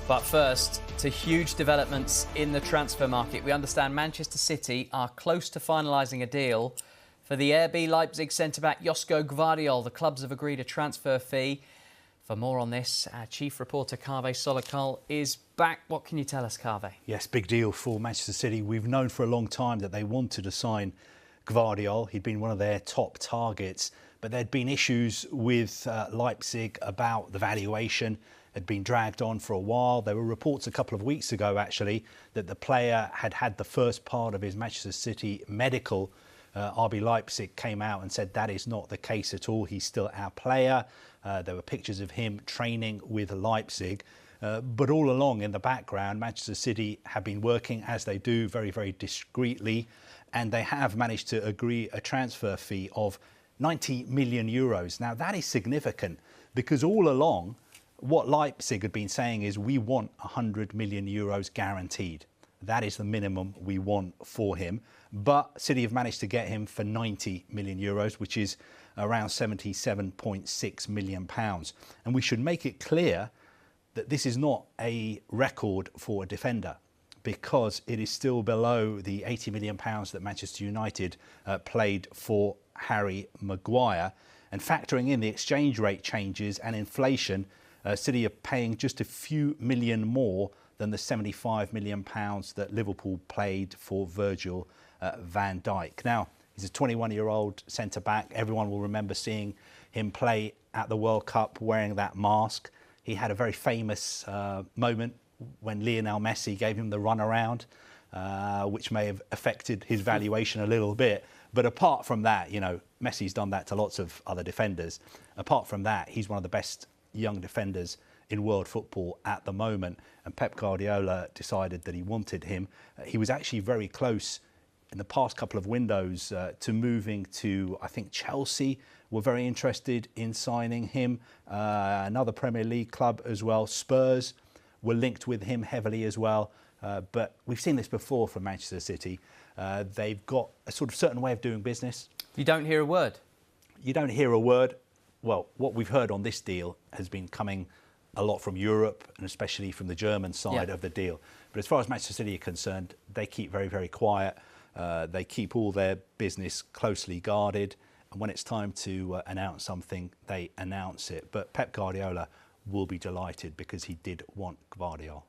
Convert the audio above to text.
But first, to huge developments in the transfer market. We understand Manchester City are close to finalising a deal for the RB Leipzig centre-back Josko Gvardiol. The clubs have agreed a transfer fee. For more on this, our chief reporter Kaveh Solakol is back. What can you tell us, Kaveh? Yes, big deal for Manchester City. We've known for a long time that they wanted to sign Gvardiol. He'd been one of their top targets, but there'd been issues with Leipzig about the valuation. Had been dragged on for a while. There were reports a couple of weeks ago, actually, that the player had had the first part of his Manchester City medical. RB Leipzig came out and said that is not the case at all. He's still our player. There were pictures of him training with Leipzig. But all along in the background, Manchester City have been working as they do, very, very discreetly. And they have managed to agree a transfer fee of 90 million euros. Now, that is significant because all along, what Leipzig had been saying is we want 100 million euros guaranteed. That is the minimum we want for him. But City have managed to get him for 90 million euros, which is around £77.6 million. And we should make it clear that this is not a record for a defender, because it is still below the £80 million that Manchester United paid for Harry Maguire. And factoring in the exchange rate changes and inflation, City are paying just a few million more than the £75 million that Liverpool paid for Virgil van Dijk. Now, he's a 21-year-old centre-back. Everyone will remember seeing him play at the World Cup wearing that mask. He had a very famous moment when Lionel Messi gave him the runaround, which may have affected his valuation a little bit. But apart from that, you know, Messi's done that to lots of other defenders. Apart from that, he's one of the best young defenders in world football at the moment, and Pep Guardiola decided that he wanted him. He was actually very close in the past couple of windows to moving to, I think, Chelsea were very interested in signing him. Another Premier League club as well. Spurs were linked with him heavily as well. But we've seen this before from Manchester City. They've got a sort of certain way of doing business. You don't hear a word? You don't hear a word. Well, what we've heard on this deal has been coming a lot from Europe, and especially from the German side of the deal. But as far as Manchester City are concerned, they keep very, very quiet. They keep all their business closely guarded. And when it's time to announce something, they announce it. But Pep Guardiola will be delighted because he did want Gvardiol.